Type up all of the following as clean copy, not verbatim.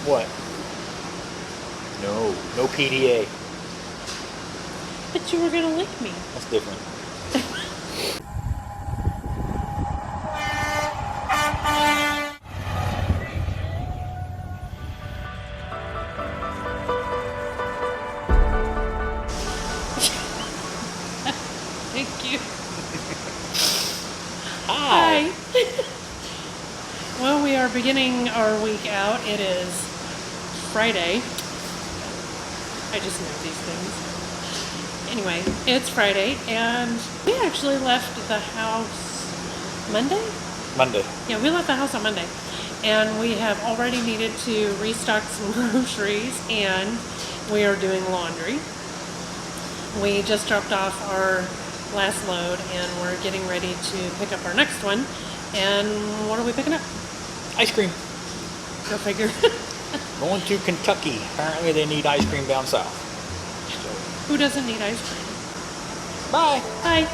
What? No PDA. But you were gonna lick me. That's different. Thank you. Hi. Well, we are beginning our week out. It is Friday. I just know these things. Anyway, it's Friday, and we actually left the house Monday? Monday. Yeah, we left the house on Monday. And we have already needed to restock some groceries, and we are doing laundry. We just dropped off our last load, and we're getting ready to pick up our next one. And what are we picking up? Ice cream. Go figure. Going to Kentucky. Apparently they need ice cream down south. So. Who doesn't need ice cream? Bye. Bye.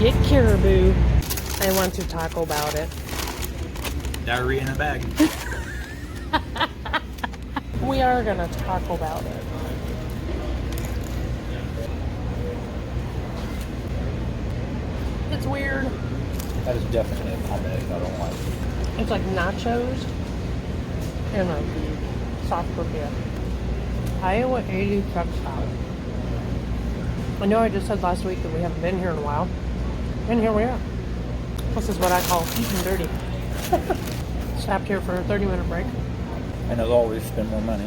Get caribou. I want to talk about it. Diarrhea in a bag. We are gonna talk about it. It's weird. That is definitely a combination I don't like. It's like nachos and a soft tortilla. Iowa 80 truck stop. I know I just said last week that we haven't been here in a while. And here we are. This is what I call eating dirty. Stopped here for a 30-minute break. And as always, spend more money.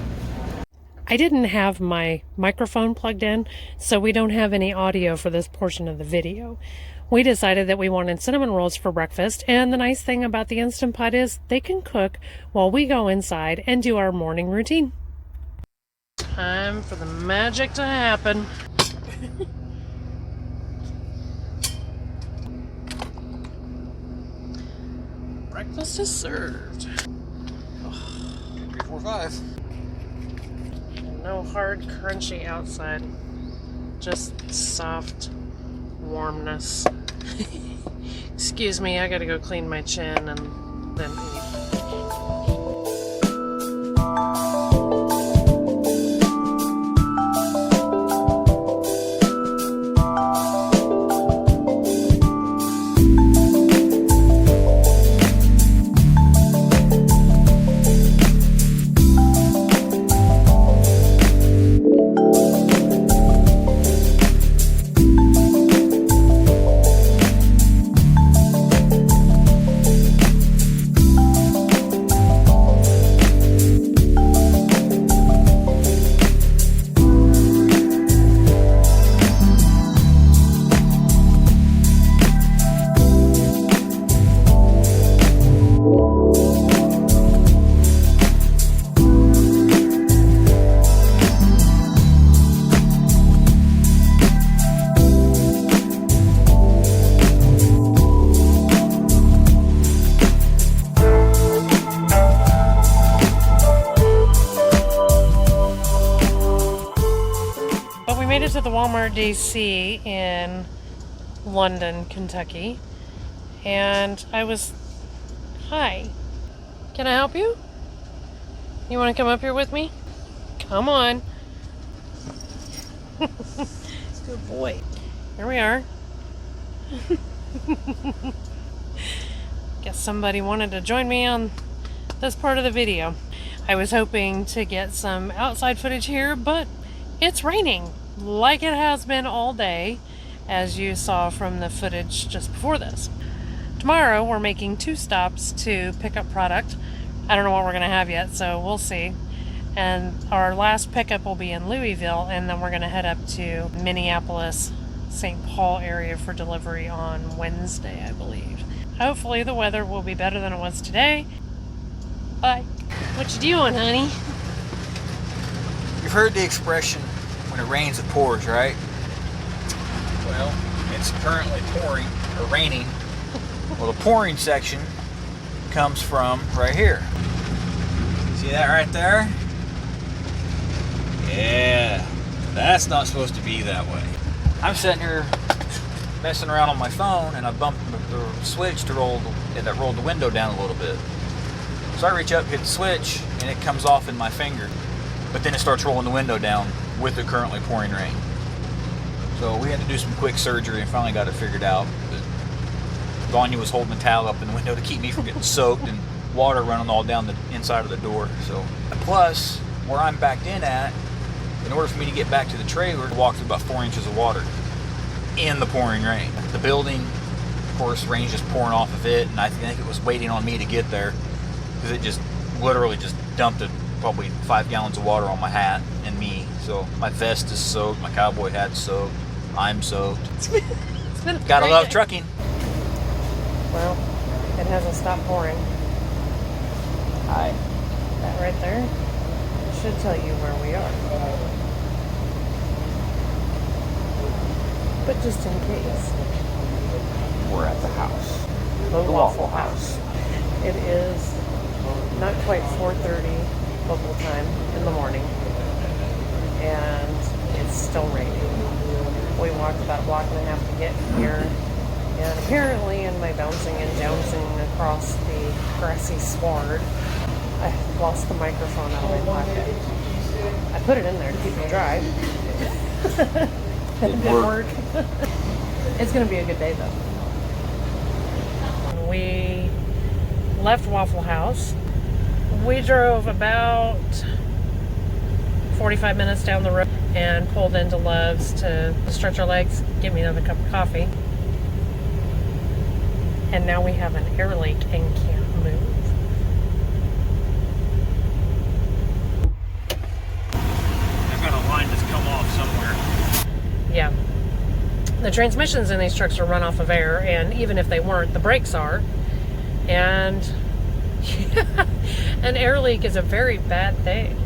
I didn't have my microphone plugged in, so we don't have any audio for this portion of the video. We decided that we wanted cinnamon rolls for breakfast, and the nice thing about the Instant Pot is they can cook while we go inside and do our morning routine. Time for the magic to happen. Breakfast is served. 3, 4, 5. No hard, crunchy outside. Just soft warmness. Excuse me, I gotta go clean my chin and then eat. To the Walmart DC in London, Kentucky, and I was, hi, can I help you? You want to come up here with me? Come on. Good boy. Here we are. Guess somebody wanted to join me on this part of the video. I was hoping to get some outside footage here, but it's raining like it has been all day, as you saw from the footage just before this. Tomorrow we're making 2 stops to pick up product. I don't know what we're going to have yet, so we'll see. And our last pickup will be in Louisville, and then we're going to head up to Minneapolis, St. Paul area for delivery on Wednesday, I believe. Hopefully the weather will be better than it was today. Bye. What you doing, honey? You've heard the expression, when it rains, it pours, right? Well, it's currently pouring, or raining. Well, the pouring section comes from right here. See that right there? Yeah, that's not supposed to be that way. I'm sitting here messing around on my phone, and I bumped the switch to that rolled the window down a little bit. So I reach up, hit the switch, and it comes off in my finger. But then it starts rolling the window down with the currently pouring rain. So we had to do some quick surgery and finally got it figured out. But Vanya was holding the towel up in the window to keep me from getting soaked and water running all down the inside of the door. So, and plus, where I'm backed in at, in order for me to get back to the trailer, I walked through about 4 inches of water in the pouring rain. The building, of course, rain's just pouring off of it, and I think it was waiting on me to get there because it just literally just dumped probably 5 gallons of water on my hat and me. So my vest is soaked, my cowboy hat's soaked, I'm soaked. It's been Gotta love day. trucking. Well, it hasn't stopped pouring. Hi. That right there should tell you where we are. But just in case, We're at the house. the Waffle House. It is not quite 4:30 local time in the morning, and it's still raining. We walked about a block and a half to get here, and apparently in my bouncing and jouncing across the grassy sward, I lost the microphone out of my pocket. I put it in there to keep it dry. It didn't work. It's going to be a good day though. We left Waffle House. We drove about 45 minutes down the road and pulled into Love's to stretch our legs, get me another cup of coffee. And now we have an air leak and can't move. I've got a line that's come off somewhere. Yeah. The transmissions in these trucks are run off of air, and even if they weren't, the brakes are. And an air leak is a very bad thing.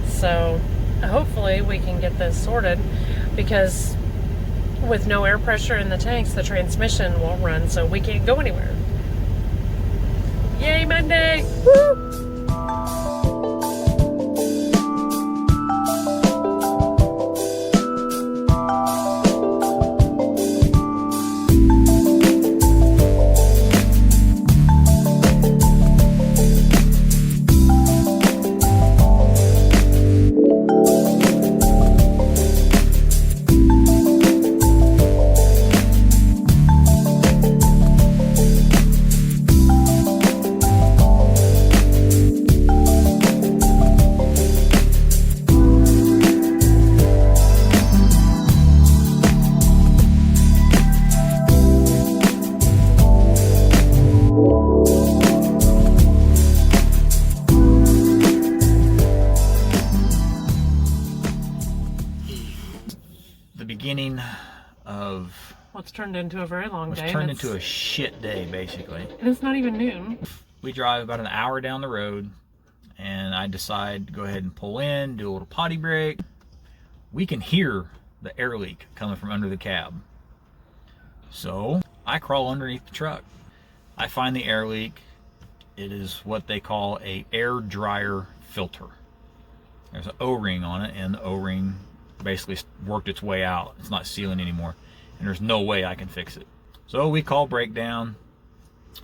So hopefully we can get this sorted, because with no air pressure in the tanks, the transmission won't run, so we can't go anywhere. Yay, Monday! Woo! Beginning of What's turned into a very long day. turned into a shit day, basically. And it's not even noon. We drive about an hour down the road, and I decide to go ahead and pull in, do a little potty break. We can hear the air leak coming from under the cab. So I crawl underneath the truck. I find the air leak. It is what they call a air dryer filter. There's an O-ring on it, and the O-ring basically worked its way out. It's not sealing anymore, and there's no way I can fix it. So we call breakdown,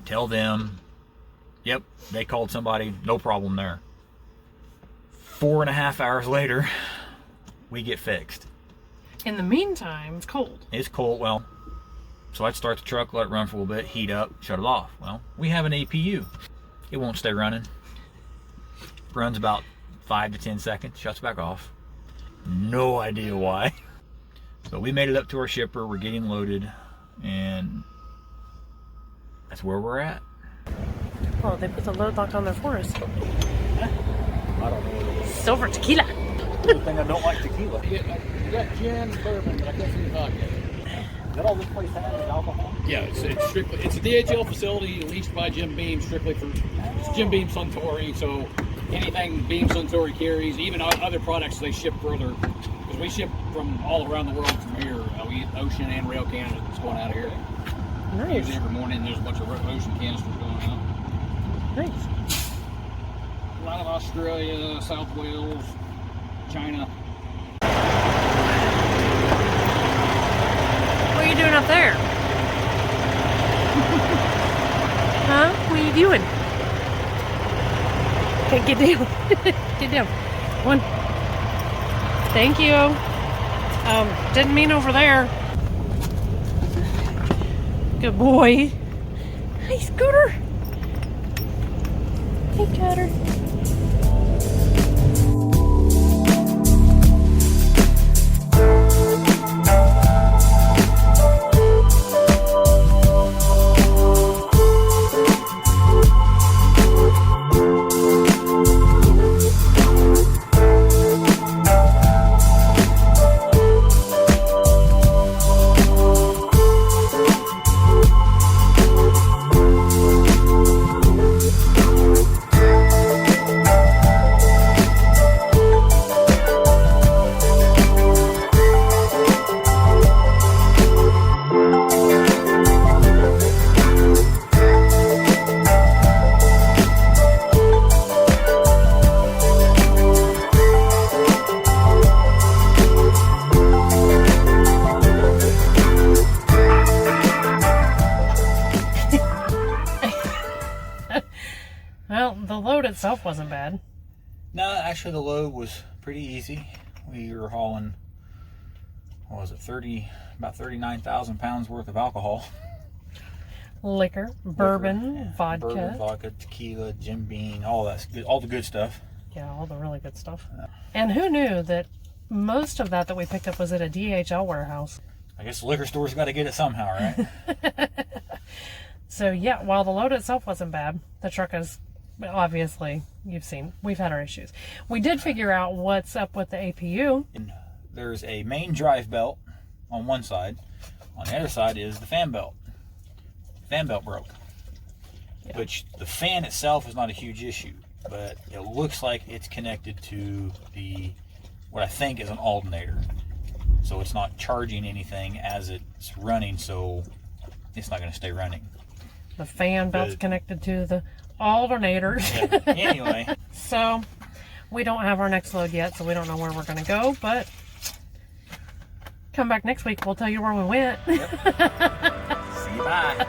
tell them, yep, they called somebody, no problem there. 4.5 hours later, we get fixed. In the meantime, it's cold. It's cold. Well, so I'd start the truck, let it run for a little bit, heat up, shut it off. Well, we have an APU. It won't stay running. Runs about 5 to 10 seconds, shuts back off. No idea why. So we made it up to our shipper. We're getting loaded, and that's where we're at. Oh, they put the load lock on there for us. I don't know what it is. Silver tequila. Good thing I don't like tequila. Yeah, you got gin, bourbon, but I can't see the vodka. Is that all this place has is alcohol? Yeah, it's strictly, it's a DHL facility leased by Jim Beam, strictly for, it's Jim Beam Suntory, so anything Beam Suntory carries, even other products they ship further, because we ship from all around the world from here. We ocean and rail Canada that's going out of here. Nice. Usually every morning there's a bunch of ocean canisters going out. Nice. A lot of Australia, South Wales, China. What are you doing up there? Huh? What are you doing? Okay, get down. Get down. One. Thank you. Didn't mean over there. Good boy. Hi, Scooter. Hey, Cutter. Well, the load itself wasn't bad. No, actually the load was pretty easy. We were hauling, what was it, about 39,000 pounds worth of alcohol. Liquor, bourbon, Yeah. vodka. Bourbon, vodka, tequila, Jim Beam, all that's good, all the good stuff. Yeah, all the really good stuff. And who knew that most of that we picked up was at a DHL warehouse? I guess the liquor store's got to get it somehow, right? So yeah, while the load itself wasn't bad, the truck is, obviously, you've seen, we've had our issues. We did figure out what's up with the APU. And there's a main drive belt on one side. On the other side is the fan belt. The fan belt broke. Yeah. Which the fan itself is not a huge issue, but it looks like it's connected to what I think is an alternator. So it's not charging anything as it's running, so it's not going to stay running. The fan belt's connected to the alternators. Yeah. Anyway. So we don't have our next load yet, so we don't know where we're going to go, but come back next week, we'll tell you where we went. Yep. See you, bye.